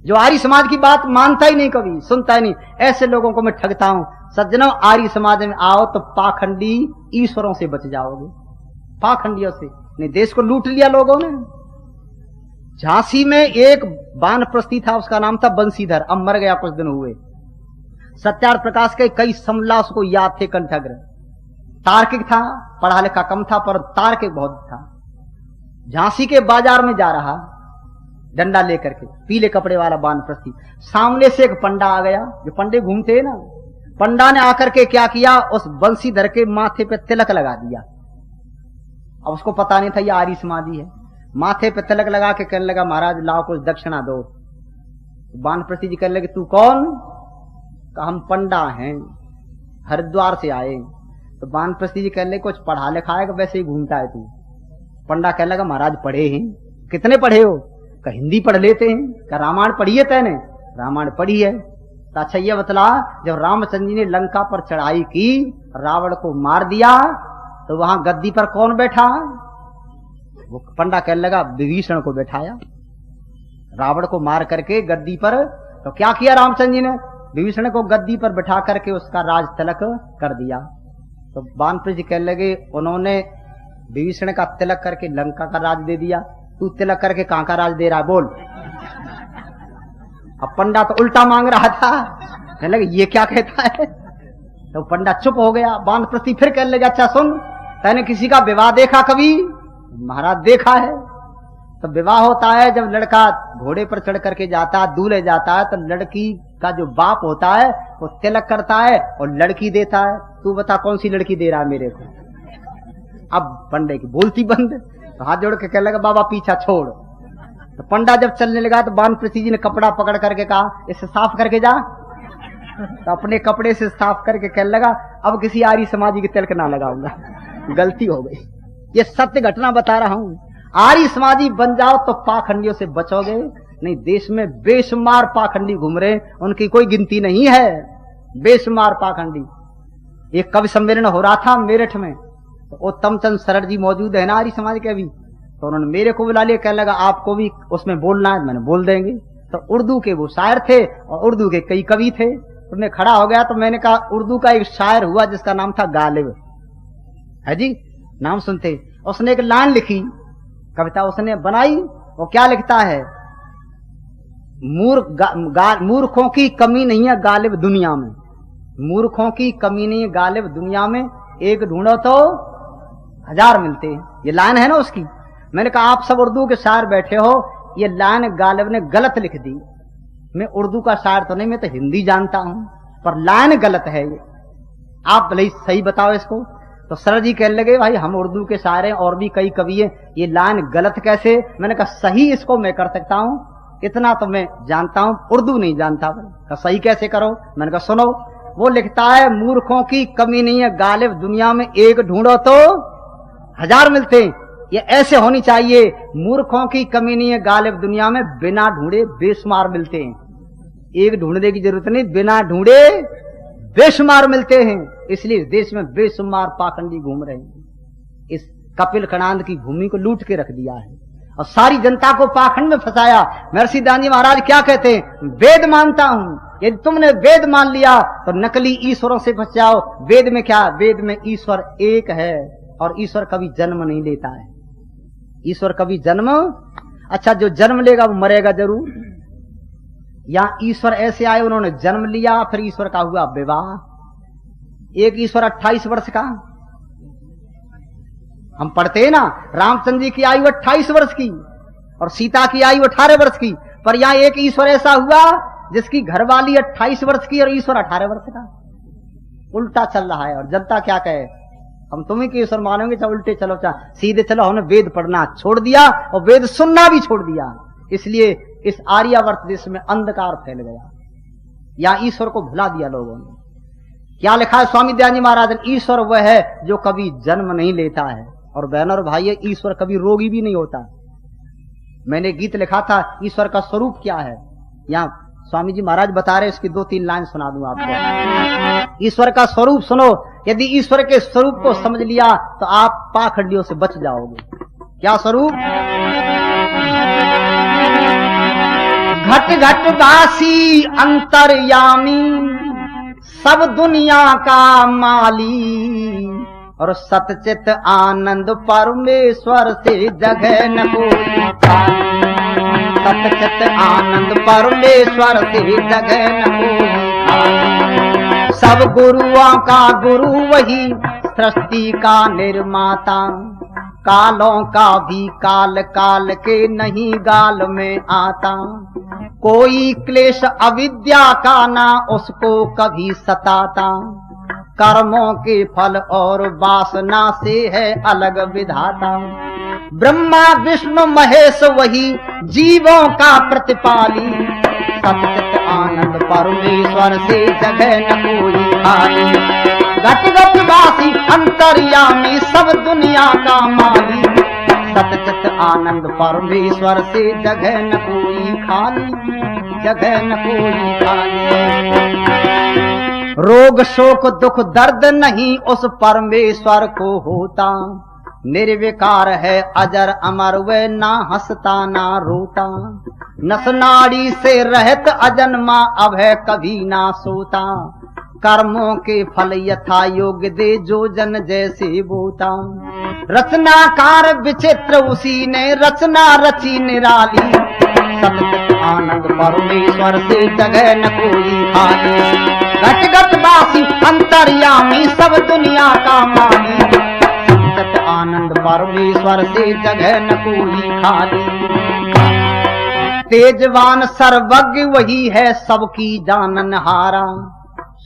जो आर्य समाज की बात मानता ही नहीं, कभी सुनता ही नहीं, ऐसे लोगों को मैं ठगता हूं। सज्जनों, आर्य समाज में आओ तो पाखंडी ईश्वरों से बच जाओगे, पाखंडियों से। नहीं, देश को लूट लिया लोगों ने। झांसी में एक वानप्रस्थी था, उसका नाम था बंशीधर, अब मर गया कुछ दिन हुए। सत्यार्थ प्रकाश के कई समला उसको याद थे कंठग्र। तार्किक था, पढ़ा लिखा कम था, पर तार्किक बहुत था। झांसी के बाजार में जा रहा, डंडा लेकर के, पीले कपड़े वाला वानप्रस्थी। सामने से एक पंडा आ गया, जो पंडे घूमते हैं ना, पंडा ने आकर के क्या किया, उस बंशीधर के माथे पे तिलक लगा दिया। अब उसको पता नहीं था ये आर्य समाजी है। माथे पे तिलक लगा के कहने लगा महाराज लाओ कुछ दक्षिणा दो। वानप्रस्थी जी कहने लगे तू कौन? कहा हम पंडा हैं, हरिद्वार से आए। तो वानप्रस्थी जी कहने लगे कुछ पढ़ा लिखा है कि वैसे ही घूमता है तू? पंडा कहने लगा महाराज पढ़े हैं। कितने पढ़े हो? का हिंदी पढ़ लेते हैं। का रामायण पढ़ी है तैने? रामायण पढ़ी है। तो अच्छा ये बतला, जब रामचंद्र जी ने लंका पर चढ़ाई की, रावण को मार दिया, तो वहां गद्दी पर कौन बैठा? वो पंडा कहने लगा विभीषण को बैठाया। रावण को मार करके गद्दी पर, तो क्या किया रामचंद्र जी ने? विभीषण को गद्दी पर बैठा करके उसका राज तिलक कर दिया। तो वानप्रस्थ जी कहने लगे उन्होंने विभीषण का तिलक करके लंका का राज दे दिया, तू तिलक करके कहां का राज दे रहा है बोल? अब पंडा तो उल्टा मांग रहा था, कहने लगे ये क्या कहता है? तो पंडा चुप हो गया। वानप्रस्थ फिर कहने लगे अच्छा सुन, तैने किसी का विवाह देखा कभी? महाराज देखा है। तो विवाह होता है जब लड़का घोड़े पर चढ़ करके जाता है, दूल्हे जाता है, तो लड़की का जो बाप होता है वो तिलक करता है और लड़की देता है। तू बता कौन सी लड़की दे रहा है मेरे को? अब पंडे की बोलती बंद, तो हाथ जोड़ के कहने लगा बाबा पीछा छोड़। तो पंडा जब चलने लगा तो वानप्रस्थ जी ने कपड़ा पकड़ करके कहा इसे साफ करके जा। तो अपने कपड़े से साफ करके कहने लगा अब किसी आर्य समाजी के तिलक ना लगाऊंगा, गलती हो गई। ये सत्य घटना बता रहा हूं। आर्य समाजी बन जाओ तो पाखंडियों से बचोगे नहीं। देश में बेशुमार पाखंडी घूम रहे, उनकी कोई गिनती नहीं है, बेशुमार पाखंडी। एक कवि सम्मेलन हो रहा था मेरठ में, तो उत्तम चंद सरर जी मौजूद है ना आर्य समाज के अभी, तो उन्होंने मेरे को बुला लिया, कहने लगा आपको भी उसमें बोलना है। मैंने बोल देंगे। तो उर्दू के वो शायर थे और उर्दू के कई कवि थे, तो मैं खड़ा हो गया। तो मैंने कहा उर्दू का एक शायर हुआ जिसका नाम था गालिब, है जी, नाम सुनते। उसने एक लाइन लिखी, कविता उसने बनाई। वो क्या लिखता है? मूर्खों की कमी नहीं है गालिब दुनिया में, मूर्खों की कमी नहीं है गालिब दुनिया में, एक ढूंढो तो हजार मिलते हैं। ये लाइन है ना उसकी। मैंने कहा आप सब उर्दू के शायर बैठे हो, ये लाइन गालिब ने गलत लिख दी। मैं उर्दू का शायर तो नहीं, मैं तो हिंदी जानता हूं, पर लाइन गलत है ये, आप भले सही बताओ इसको। तो सर जी कहने लगे भाई हम उर्दू के शायर हैं और भी कई कवि हैं, ये लाइन गलत कैसे? मैंने कहा सही इसको मैं कर सकता हूं, इतना तो मैं जानता हूं, उर्दू नहीं जानता। कहा सही कैसे करो? मैंने कहा सुनो, वो लिखता है मूर्खों की कमी नहीं है गालिब, दुनिया में एक ढूंढो तो 1000 मिलते हैं। ये ऐसे होनी चाहिए, मूर्खों की कमी नहीं है गालिब, दुनिया में बिना ढूंढे बेशुमार मिलते हैं। एक ढूंढने की जरूरत नहीं, बिना ढूंढे बेशुमार मिलते हैं। इसलिए इस देश में बेशुमार पाखंडी घूम रहे हैं, इस कपिल खड़ांद की भूमि को लूट के रख दिया है और सारी जनता को पाखंड में फंसाया। महर्षि दानजी महाराज क्या कहते हैं? वेद मानता हूं, यदि तुमने वेद मान लिया तो नकली ईश्वरों से बच जाओ। वेद में क्या? वेद में ईश्वर एक है और ईश्वर कभी जन्म नहीं लेता है। ईश्वर कभी जन्म, अच्छा जो जन्म लेगा वो मरेगा जरूर। यहां ईश्वर ऐसे आए, उन्होंने जन्म लिया, फिर ईश्वर का हुआ विवाह। एक ईश्वर 28 वर्ष का, हम पढ़ते हैं ना, रामचंद्र जी की आयु 28 वर्ष की और सीता की आयु 18 वर्ष की। पर यहां एक ईश्वर ऐसा हुआ जिसकी घरवाली 28 वर्ष की और ईश्वर 18 वर्ष का। उल्टा चल रहा है और जनता क्या कहे? हम तुम्हें की ईश्वर मानोगे, चाहे उल्टे चलो चाहे सीधे चलो। हमने वेद पढ़ना छोड़ दिया और वेद सुनना भी छोड़ दिया, इसलिए इस आर्यावर्त देश में अंधकार फैल गया। यहां ईश्वर को भुला दिया लोगों ने। क्या लिखा है स्वामी दयानंद जी महाराज ने? ईश्वर वह है जो कभी जन्म नहीं लेता है। और बहनों और भाई, ईश्वर कभी रोगी भी नहीं होता। मैंने गीत लिखा था ईश्वर का स्वरूप क्या है, यहाँ स्वामी जी महाराज बता रहे, इसकी 2-3 लाइन सुना दूं आपको। ईश्वर का स्वरूप सुनो, यदि ईश्वर के स्वरूप को समझ लिया तो आप पाखंडियों से बच जाओगे। क्या स्वरूप? घट घट वासी अंतर्यामी, सब दुनिया का माली, और सतचित आनंद परमेश्वर से जगह न कोई खाली। सतचित आनंद परमेश्वर से जगह न कोई खाली। सब गुरुओं का गुरु वही, सृष्टि का निर्माता, कालों का भी काल, काल के नहीं गाल में आता। कोई क्लेश अविद्या का ना उसको कभी सताता, कर्मों के फल और वासना से है अलग विधाता। ब्रह्मा विष्णु महेश वही, जीवों का प्रतिपाली, सतचित आनंद परमेश्वर से जगह न कोई खाली। घट घट वासी अंतर्यामी, सब दुनिया का माली, सतचित आनंद परमेश्वर से जगह न कोई खाली, जगह न कोई खाली। रोग शोक दुख दर्द नहीं उस परमेश्वर को होता, निर्विकार है अजर अमर वे, ना हंसता ना रोता। नस नाड़ी से रहत अजन्मा, अब है कभी ना सोता, कर्मों के फल यथा योग्य दे जो जन जैसे बोता। रचनाकार विचित्र उसी ने रचना रची निराली, सतचित आनंद परमेश्वर से जगह न कोई खाली। घट घट वासी अंतर्यामी, सब दुनिया का माली, सतचित आनंद परमेश्वर से जगह न कोई खाली। तेजवान सर्वज्ञ वही है सबकी जाननहारा,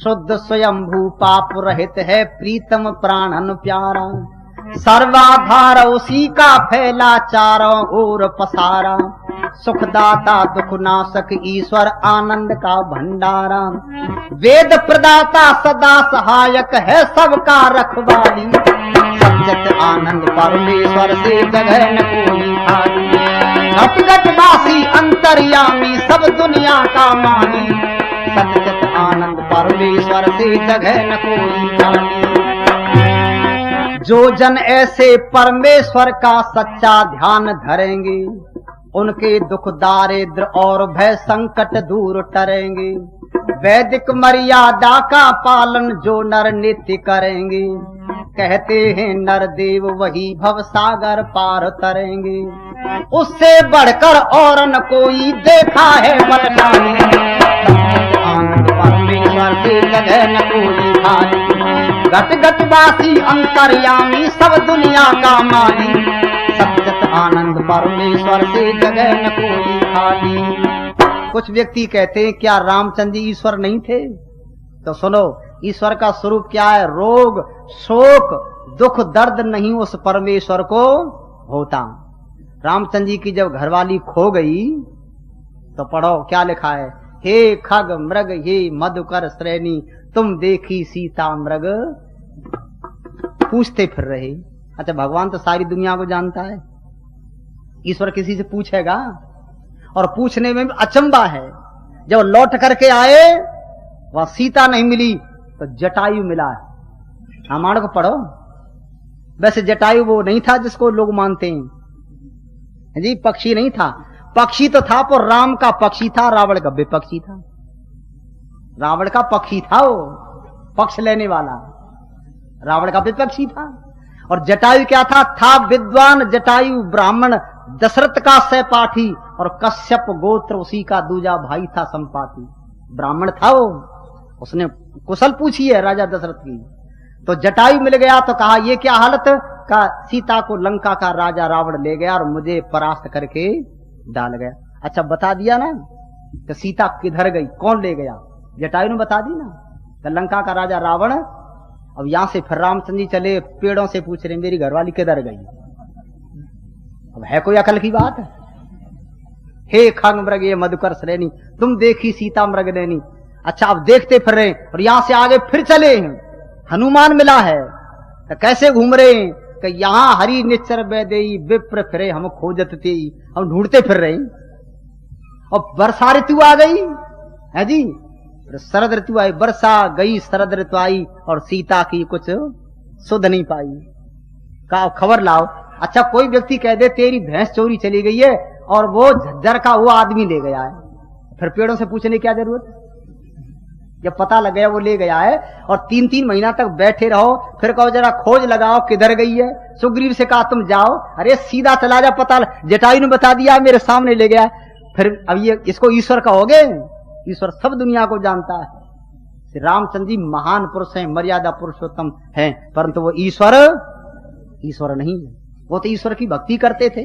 शुद्ध स्वयंभू पाप रहित है प्रीतम प्राणन प्यारा। सर्वाधार उसी का फैला चारों ओर पसारा, सुखदाता दुख नाशक ईश्वर आनंद का भंडारा। वेद प्रदाता सदा सहायक है सबका रखवाली, सतचित आनंद परमेश्वर से जगह न कोई खाली। घट घट वासी अंतर्यामी, सब दुनिया का माली, सतचित आनंद परमेश्वर से जगह न कोई खाली। जो जन ऐसे परमेश्वर का सच्चा ध्यान धरेंगे, उनके दुख दारिद्र और भय संकट दूर टरेंगे। वैदिक मर्यादा का पालन जो नर नित्य करेंगे, कहते हैं नर देव वही भव सागर पार तरेंगे। उससे बढ़कर और न कोई देखा है बलशाली, आनंद परमेश्वर से जगह न कोई खाली। घट घट वासी अंतर्यामी, सब दुनिया का माली, सतचित आनंद परमेश्वर से जगह न कोई खाली। कुछ व्यक्ति कहते हैं क्या रामचंद्र जी ईश्वर नहीं थे? तो सुनो, ईश्वर का स्वरूप क्या है? रोग शोक दुख दर्द नहीं उस परमेश्वर को होता। रामचंद्र जी की जब घरवाली खो गई तो पढ़ो क्या लिखा है, हे खग मृग हे मधुकर श्रेणी तुम देखी सीता मृग। पूछते फिर रहे। अच्छा, भगवान तो सारी दुनिया को जानता है, ईश्वर किसी से पूछेगा? और पूछने में भी अचंबा है। जब लौट करके आए वहां सीता नहीं मिली तो जटायु मिला है। रामायण को पढ़ो। वैसे जटायु वो नहीं था जिसको लोग मानते हैं जी, पक्षी नहीं था। पक्षी तो था पर राम का पक्षी था, रावण का विपक्षी था। रावण का पक्षी था वो, पक्ष लेने वाला। रावण का विपक्षी था। और जटायु क्या था विद्वान जटायु ब्राह्मण, दशरथ का सहपाठी और कश्यप गोत्र उसी का दूजा भाई था संपाति। ब्राह्मण था वो। उसने कुशल पूछी है राजा दशरथ की। तो जटायु मिल गया तो कहा ये क्या हालत का, सीता को लंका का राजा रावण ले गया और मुझे परास्त करके डाल गया। अच्छा, बता दिया ना कि सीता किधर गई, कौन ले गया? जटायु ने बता दी ना कि लंका का राजा रावण। अब यहां से फिर रामचंद्र जी चले, पेड़ों से पूछ रहे मेरी घरवाली किधर गई। अब है कोई अकल की बात? हे खंग मृग ये मधुकर श्रेणी तुम देखी सीता मृग नैनी। अच्छा, अब देखते फिर रहे और यहां से आगे फिर चले। हनुमान मिला है तो कैसे घूम रहे हैं कि यहां हरि निश्चर वैदेही विप्र फिरे हम खोजत ते, हम ढूंढते फिर रहे। और वर्षा ऋतु आ गई है जी, शरद ऋतु आई, वर्षा गई शरद ऋतु आई और सीता की कुछ सुध नहीं पाई। का खबर लाओ। अच्छा, कोई व्यक्ति कह दे तेरी भैंस चोरी चली गई है और वो झज्जर का वो आदमी ले गया है, फिर पेड़ों से पूछने की क्या जरूरत? जब पता लग गया वो ले गया है और 3-3 महीना तक बैठे रहो, फिर कहो जरा खोज लगाओ किधर गई है। सुग्रीव से कहा तुम जाओ, अरे सीधा चला जा, पता जटायु ने बता दिया मेरे सामने ले गया। फिर अब ये इसको ईश्वर कहोगे? ईश्वर सब दुनिया को जानता है। श्री रामचंद्र जी महान पुरुष हैं, मर्यादा पुरुषोत्तम हैं, परंतु वो ईश्वर नहीं है। वो तो ईश्वर की भक्ति करते थे।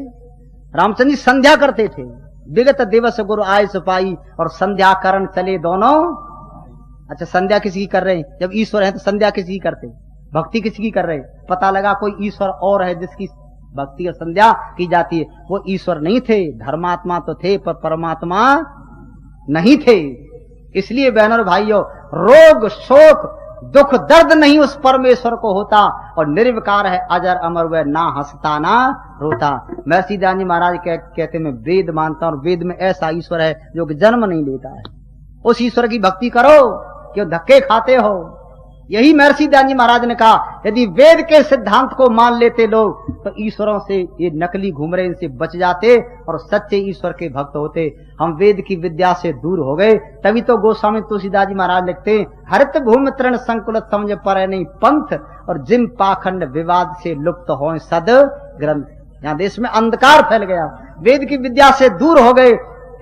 रामचंद्र जी संध्या करते थे। विगत दिवस गुरु आय सुपाई और संध्या करण चले दोनों। अच्छा, संध्या किसी की कर रहे हैं? जब ईश्वर है तो संध्या किसी की करते, भक्ति किसी की कर रहे? पता लगा कोई ईश्वर और है जिसकी भक्ति और संध्या की जाती है। वो ईश्वर नहीं थे, धर्मात्मा तो थे पर परमात्मा नहीं थे। इसलिए बहनों और भाइयों, रोग शोक दुख दर्द नहीं उस परमेश्वर को होता और निर्विकार है अजर अमर, वह ना हंसता ना रोता। महर्षि दयानंद जी महाराज कहते मैं वेद मानता हूं और वेद में ऐसा ईश्वर है जो कि जन्म नहीं लेता है। उस ईश्वर की भक्ति करो, क्यों धक्के खाते हो? यही महर्षि दयानंद जी महाराज ने कहा यदि वेद के सिद्धांत को मान लेते लोग तो ईश्वरों से ये नकली घूम रहे इनसे बच जाते और सच्चे ईश्वर के भक्त होते। हम वेद की विद्या से दूर हो गए, तभी तो गोस्वामी तुलसीदास जी महाराज लिखते हरित भूमि तृण संकुल समझ पर नहीं पंथ और जिन पाखंड विवाद से लुप्त हो सद ग्रंथ। यहाँ देश में अंधकार फैल गया, वेद की विद्या से दूर हो गए।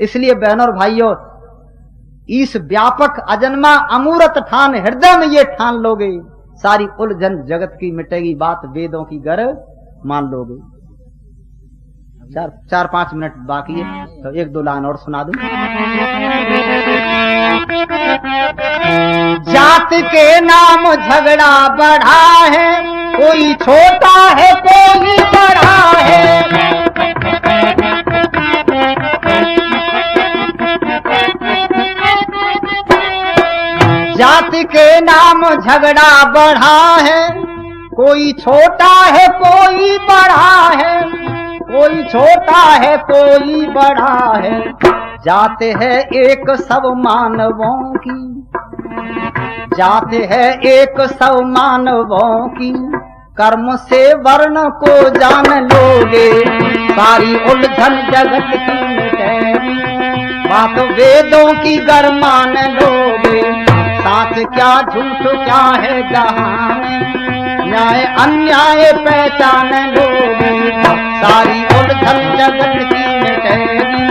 इसलिए बहनों और भाइयों, इस व्यापक अजन्मा अमूर्त ठान हृदय में ये ठान लोगे, सारी उलझन जगत की मिटेगी, बात वेदों की गर मान लोगे। 4-5 मिनट बाकी है तो 1-2 लाइन और सुना दूं। जात के नाम झगड़ा बढ़ा है, कोई छोटा है कोई बड़ा है। जात के नाम झगड़ा बढ़ा है, कोई छोटा है कोई बड़ा है, कोई छोटा है कोई बड़ा है। जाते है एक सब मानवों की, जाते है एक सब मानवों की, कर्म से वर्ण को जान लोगे, सारी उलझन जगत की मिटेगी, बात वेदों की गर मान लोगे, साथ क्या झूठ क्या है जहां में, न्याय अन्याय पहचान लोगे, सारी उलझन जगत की मिटेगी,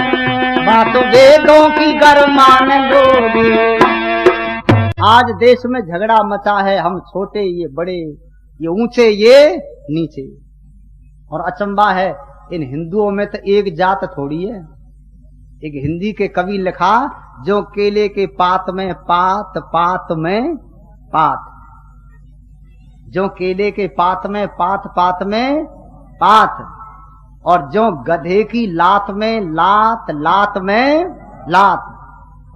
बात वेदों की गर मान लोगे। आज देश में झगड़ा मचा है, हम छोटे ये बड़े, ये ऊंचे ये नीचे। और अचंबा है इन हिंदुओं में तो एक जात थोड़ी है। एक हिंदी के कवि लिखा, जो केले के पात में पात, पात में पात, जो केले के पात में पात, पात में पात, और जो गधे की लात में लात, लात में लात,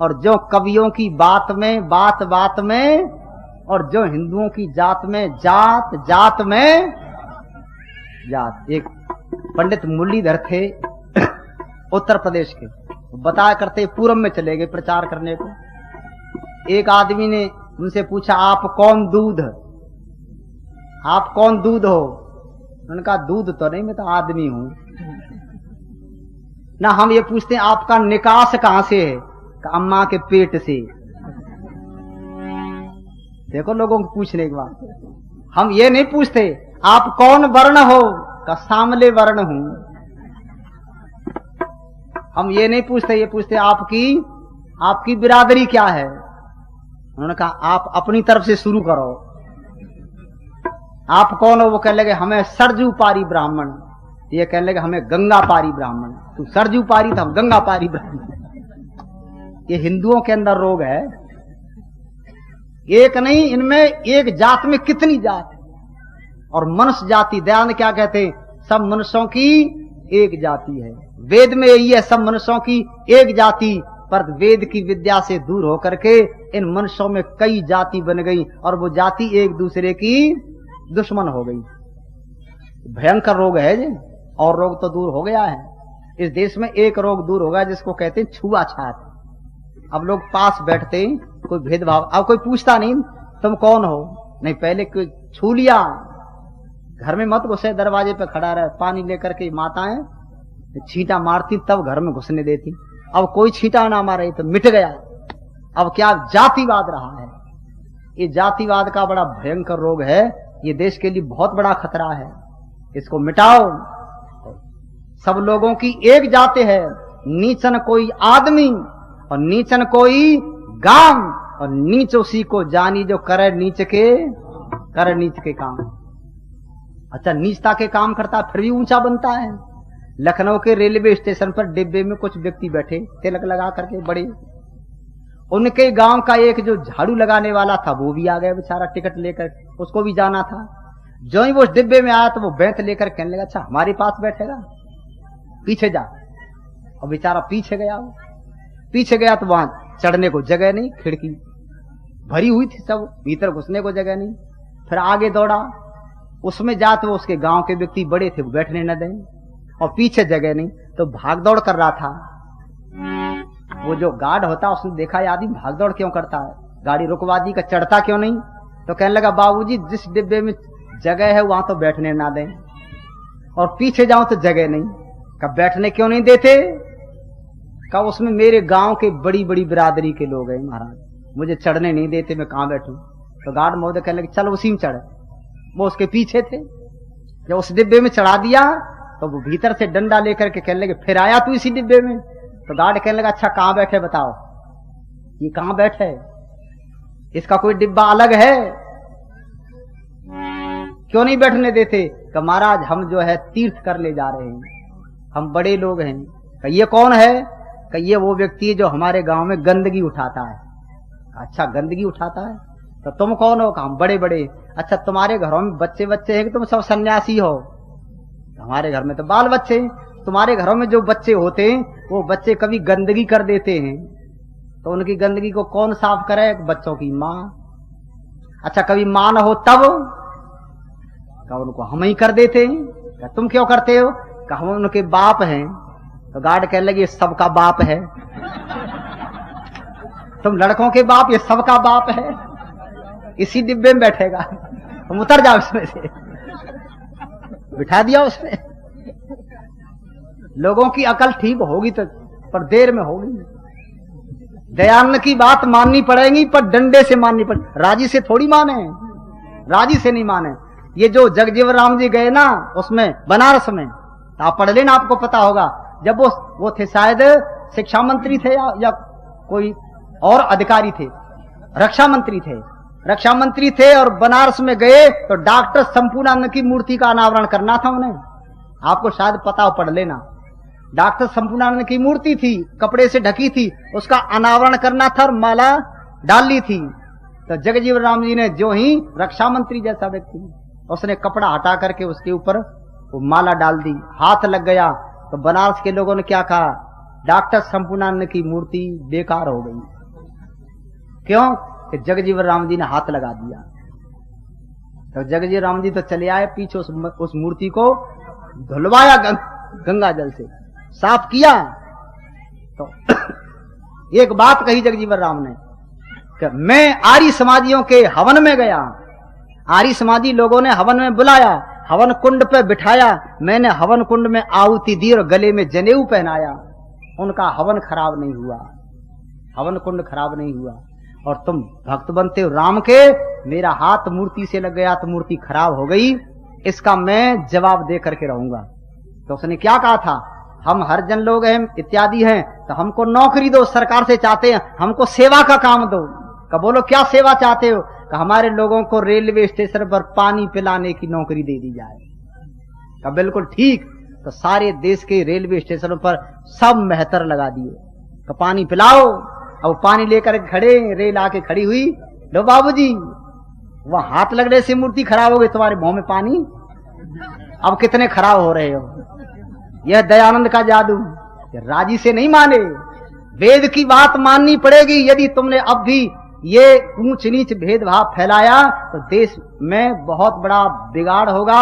और जो कवियों की बात में बात, बात में, और जो हिंदुओं की जात में जात, जात में जात। एक पंडित मुरलीधर थे उत्तर प्रदेश के, बताया करते पूरब में चले गए प्रचार करने को। एक आदमी ने उनसे पूछा, आप कौन दूध, आप कौन दूध हो? उन्होंने कहा, दूध तो नहीं, मैं तो आदमी हूं ना। हम ये पूछते हैं आपका निकास कहां से है? अम्मा के पेट से। देखो लोगों को पूछने के बाद हम ये नहीं पूछते आप कौन वर्ण हो, का सामले वर्ण हूं। हम ये नहीं पूछते, ये पूछते आपकी बिरादरी क्या है? उन्होंने कहा, आप अपनी तरफ से शुरू करो। आप कौन हो? वो कहने लगे, हमें सरजू पारी ब्राह्मण। ये कहने लगे, हमें गंगा पारी ब्राह्मण। तू सरजू पारी था, हम गंगा पारी ब्राह्मण। ये हिंदुओं के अंदर रोग है। एक नहीं, इनमें एक जात में कितनी जात है। और मनुष्य जाति, दयानंद क्या कहते हैं? सब मनुष्यों की एक जाति है। वेद में यही है, सब मनुष्यों की एक जाति। पर वेद की विद्या से दूर होकर के इन मनुष्यों में कई जाति बन गई, और वो जाति एक दूसरे की दुश्मन हो गई। भयंकर रोग है जी। और रोग तो दूर हो गया है। इस देश में एक रोग दूर हो गया, जिसको कहते हैं छुआछात। अब लोग पास बैठते हैं, कोई भेदभाव, अब कोई पूछता नहीं तुम कौन हो, नहीं पहले कोई छू लिया। घर में मत घुसे, दरवाजे पे खड़ा रहे। पानी लेकर के माताएं छींटा मारती, तब घर में घुसने देती। अब कोई छींटा ना मारे तो मिट गया। अब क्या जातिवाद रहा है। ये जातिवाद का बड़ा भयंकर रोग है। ये देश के लिए बहुत बड़ा खतरा है। इसको मिटाओ। सब लोगों की एक जाति है। नीचन कोई आदमी और नीचन कोई गांव, और नीच उसी को जानी जो करे नीच के काम। अच्छा, नीचता के काम करता फिर भी ऊंचा बनता है। लखनऊ के रेलवे स्टेशन पर डिब्बे में कुछ व्यक्ति बैठे, तिलक लगा करके बड़े। उनके गांव का एक जो झाड़ू लगाने वाला था वो भी आ गया बेचारा, टिकट लेकर। उसको भी जाना था। जो ही वो उस डिब्बे में आया तो वो बैंत लेकर कहने लगा, अच्छा हमारे पास बैठेगा, पीछे जा। और बेचारा पीछे गया तो वहां चढ़ने को जगह नहीं, खिड़की भरी हुई थी, सब भीतर घुसने को जगह नहीं। फिर आगे दौड़ा, उसमें जा तो उसके गांव के व्यक्ति बड़े थे, वो बैठने न दें, और पीछे जगह नहीं, तो भाग दौड़ कर रहा था। वो जो गार्ड होता उसने देखा ये आदमी भाग दौड़ क्यों करता है, गाड़ी रुकवा दी, का चढ़ता क्यों नहीं? तो कहने लगा, बाबूजी जिस डिब्बे में जगह है वहां तो बैठने ना दें, और पीछे जाऊं तो जगह नहीं। कब बैठने क्यों नहीं देते? कब उसमें मेरे गांव के बड़ी बड़ी बिरादरी के लोग हैं महाराज, मुझे चढ़ने नहीं देते, मैं कहां बैठूं? तो गार्ड महोदय कहने लगे, चल उसी में चढ़। वो उसके पीछे थे। जब उस डिब्बे में चढ़ा दिया तो वो भीतर से डंडा लेकर के कहने लगे, फिर आया तू इसी डिब्बे में? तो गार्ड कहने लगा, अच्छा कहां बैठे बताओ, ये कहां बैठे, इसका कोई डिब्बा अलग है? क्यों नहीं बैठने देते? कि महाराज हम जो है तीर्थ कर ले जा रहे हैं, हम बड़े लोग हैं। कि ये कौन है? कि ये वो व्यक्ति है जो हमारे गांव में गंदगी उठाता है। अच्छा गंदगी उठाता है, तो तुम कौन हो? हम बड़े बड़े। अच्छा तुम्हारे घरों में बच्चे हैं कि तुम सब सन्यासी हो? हमारे घर में तो बाल बच्चे। तुम्हारे घरों में जो बच्चे होते हैं वो बच्चे कभी गंदगी कर देते हैं, तो उनकी गंदगी को कौन साफ करे? बच्चों की माँ। अच्छा कभी माँ न हो तब का उनको हम ही कर देते हैं। तुम क्यों करते हो? कि हम उनके बाप हैं। तो गार्ड कहने लगे, ये सबका बाप है। तुम लड़कों के बाप, ये सबका बाप है, इसी डिब्बे में बैठेगा, तुम उतर जाओ इसमें से। बिठा दिया उसमें। लोगों की अकल ठीक होगी तो, पर देर में होगी। दयानंद की बात माननी पड़ेगी, पर डंडे से माननी पड़े, राजी से थोड़ी माने, राजी से नहीं माने। ये जो जगजीवन राम जी गए ना उसमें बनारस में, तो आप पढ़ लेना, आपको पता होगा। जब वो थे शायद शिक्षा मंत्री थे या कोई और अधिकारी थे, रक्षा मंत्री थे और बनारस में गए तो डॉक्टर संपूर्णानंद की मूर्ति का अनावरण करना था उन्हें। आपको शायद पता हो, पढ़ लेना। डॉक्टर संपूर्णानंद की मूर्ति थी, कपड़े से ढकी थी, उसका अनावरण करना था और माला डाली थी। तो जगजीवन राम जी ने, जो ही रक्षा मंत्री जैसा व्यक्ति, उसने कपड़ा हटा करके उसके ऊपर वो माला डाल दी, हाथ लग गया। तो बनारस के लोगों ने क्या कहा, डॉक्टर संपूर्णानंद की मूर्ति बेकार हो गई। क्यों? कि जगजीवन राम जी ने हाथ लगा दिया। तो जगजीवन राम जी तो चले आए, पीछे उस मूर्ति को धुलवाया, गंगा जल से साफ किया। तो एक बात कही जगजीवन राम ने कि मैं आर्य समाजियों के हवन में गया, आर्य समाजी लोगों ने हवन में बुलाया, हवन कुंड पे बिठाया, मैंने हवन कुंड में आहुति दी और गले में जनेऊ पहनाया, उनका हवन खराब नहीं हुआ, हवन कुंड खराब नहीं हुआ। और तुम भक्त बनते हो राम के, मेरा हाथ मूर्ति से लग गया तो मूर्ति खराब हो गई, इसका मैं जवाब दे करके रहूंगा। तो उसने क्या कहा था, हम हरिजन लोग हैं इत्यादि हैं, तो हमको नौकरी दो, सरकार से चाहते हैं हमको सेवा का काम दो। कब बोलो क्या सेवा चाहते हो? कि हमारे लोगों को रेलवे स्टेशन पर पानी पिलाने की नौकरी दे दी जाए। कब बिल्कुल ठीक। तो सारे देश के रेलवे स्टेशनों पर सब मेहतर लगा दिए, तो पानी पिलाओ। अब पानी लेकर खड़े, रेल आके खड़ी हुई, लो बाबूजी, वह हाथ लगने से मूर्ति खराब हो गई, तुम्हारे मुंह में पानी। अब कितने खराब हो रहे हो। यह दयानंद का जादू, राजी से नहीं माने, वेद की बात माननी पड़ेगी। यदि तुमने अब भी ये ऊंच नीच भेदभाव फैलाया तो देश में बहुत बड़ा बिगाड़ होगा।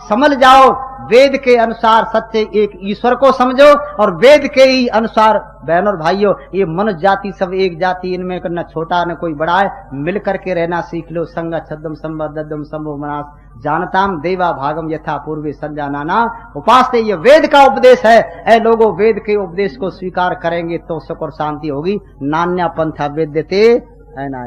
समझ जाओ, वेद के अनुसार सच्चे एक ईश्वर को समझो, और वेद के ही अनुसार बहनों और भाइयों, ये मनुष्य जाति सब एक जाति, इनमें न छोटा न कोई बड़ा है, मिल करके रहना सीख लो। संग छद्दम संबद्धम संभव मनास जानताम देवा भागम यथा पूर्वे संजानाना उपासते। ये वेद का उपदेश है। ऐ लोगों, वेद के उपदेश को स्वीकार करेंगे तो सुख और शांति होगी। नान्या पंथा वेद्यते है ना।